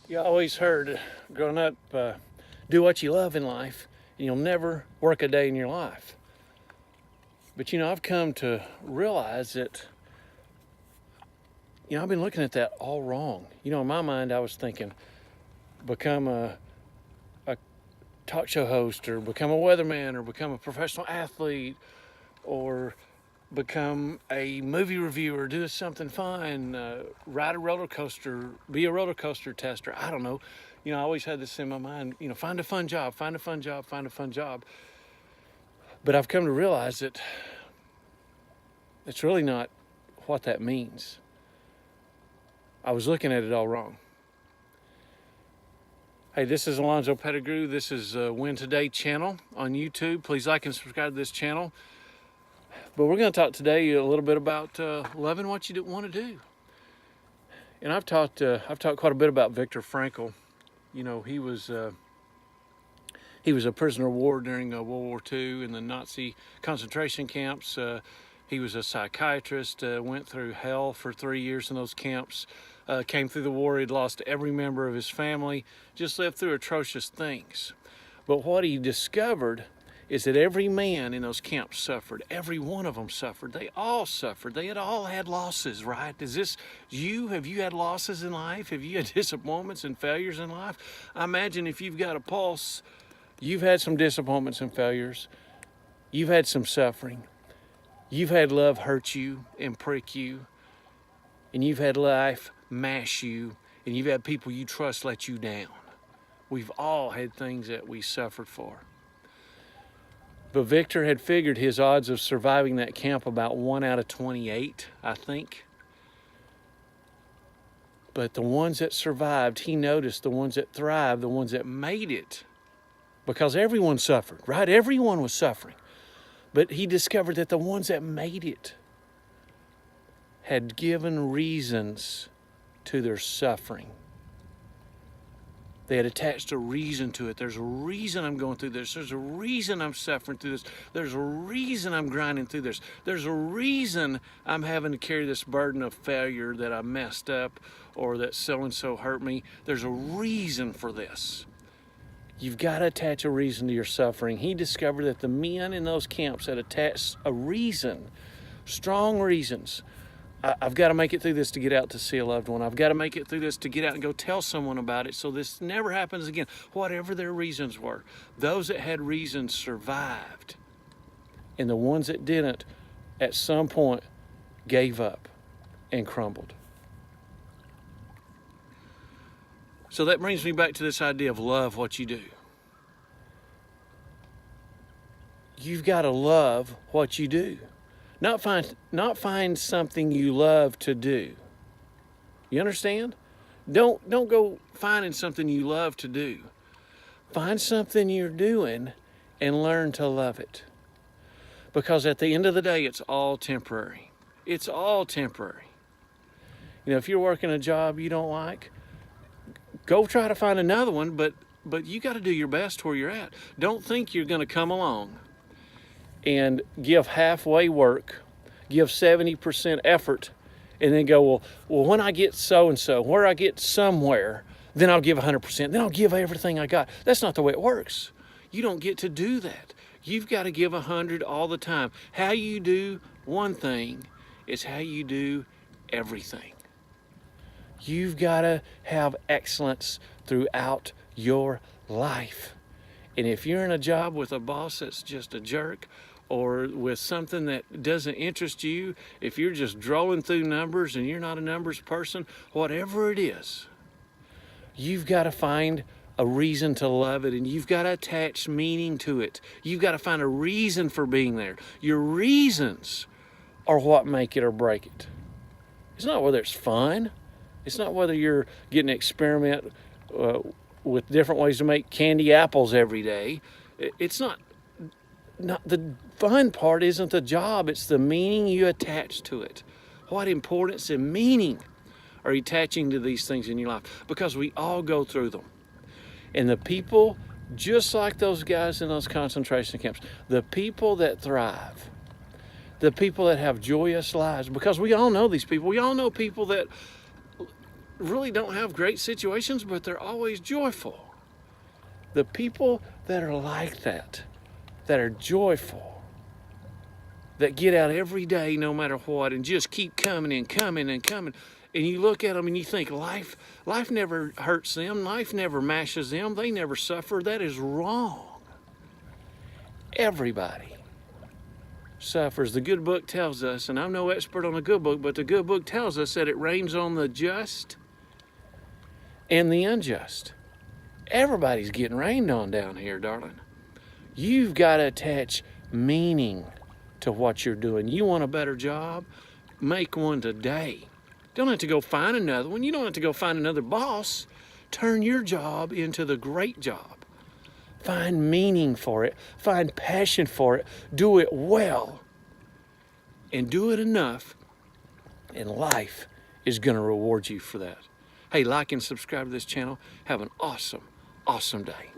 You always heard growing up, do what you love in life, and you'll never work a day in your life. But I've come to realize that, I've been looking at that all wrong. In my mind, I was thinking, become a talk show host, or become a weatherman, or become a professional athlete, or become a movie reviewer, do something fun, ride a roller coaster, be a roller coaster tester. I don't know. I always had this in my mind, find a fun job, find a fun job, find a fun job. But I've come to realize that it's really not what that means. I was looking at it all wrong. Hey, this is Alonzo Pettigrew. This is Win Today channel on YouTube. Please like and subscribe to this channel. But we're going to talk today a little bit about loving what you want to do. And I've talked quite a bit about Viktor Frankl. He was a prisoner of war during World War II in the Nazi concentration camps. He was a psychiatrist, went through hell for 3 years in those camps, came through the war. He'd lost every member of his family, just lived through atrocious things. But what he discovered is that every man in those camps suffered. Every one of them suffered. They all suffered. They had all had losses, right? Is this you? Have you had losses in life? Have you had disappointments and failures in life? I imagine if you've got a pulse, you've had some disappointments and failures. You've had some suffering. You've had love hurt you and prick you. And you've had life mash you. And you've had people you trust let you down. We've all had things that we suffered for. But Viktor had figured his odds of surviving that camp about 1 out of 28, I think. But the ones that survived, he noticed the ones that thrived, the ones that made it, because everyone suffered, right? Everyone was suffering. But he discovered that the ones that made it had given reasons to their suffering. They had attached a reason to it. There's a reason I'm going through this. There's a reason I'm suffering through this. There's a reason I'm grinding through this. There's a reason I'm having to carry this burden of failure, that I messed up or that so-and-so hurt me. There's a reason for this. You've got to attach a reason to your suffering. He discovered that the men in those camps had attached a reason, strong reasons. I've got to make it through this to get out to see a loved one. I've got to make it through this to get out and go tell someone about it so this never happens again. Whatever their reasons were, those that had reasons survived. And the ones that didn't, at some point, gave up and crumbled. So that brings me back to this idea of love what you do. You've got to love what you do. Not find something you love to do. You understand? Don't go finding something you love to do. Find something you're doing and learn to love it. Because at the end of the day, it's all temporary. It's all temporary. If you're working a job you don't like, go try to find another one, but you got to do your best where you're at. Don't think you're going to come along and give halfway work, give 70% effort, and then go, well, when I get so-and-so, where I get somewhere, then I'll give 100%, then I'll give everything I got. That's not the way it works. You don't get to do that. You've got to give 100 all the time. How you do one thing is how you do everything. You've got to have excellence throughout your life. And if you're in a job with a boss that's just a jerk, or with something that doesn't interest you, if you're just drawing through numbers and you're not a numbers person, whatever it is, you've got to find a reason to love it, and you've got to attach meaning to it. You've got to find a reason for being there. Your reasons are what make it or break it. It's not whether it's fun. It's not whether you're getting to experiment with different ways to make candy apples every day. It's not the fun part isn't the job, it's the meaning you attach to it. What importance and meaning are you attaching to these things in your life? Because we all go through them. And the people, just like those guys in those concentration camps, the people that thrive, the people that have joyous lives, because we all know these people. We all know people that really don't have great situations, but they're always joyful. The people that are like that are joyful, that get out every day no matter what and just keep coming and coming and coming. And you look at them and you think life never hurts them, life never mashes them, they never suffer. That is wrong. Everybody suffers. The good book tells us, and I'm no expert on the good book, but the good book tells us that it rains on the just and the unjust. Everybody's getting rained on down here, darling. You've got to attach meaning to what you're doing. You want a better job? Make one today. Don't have to go find another one. You don't have to go find another boss. Turn your job into the great job. Find meaning for it. Find passion for it. Do it well. And do it enough. And life is going to reward you for that. Hey, like and subscribe to this channel. Have an awesome, awesome day.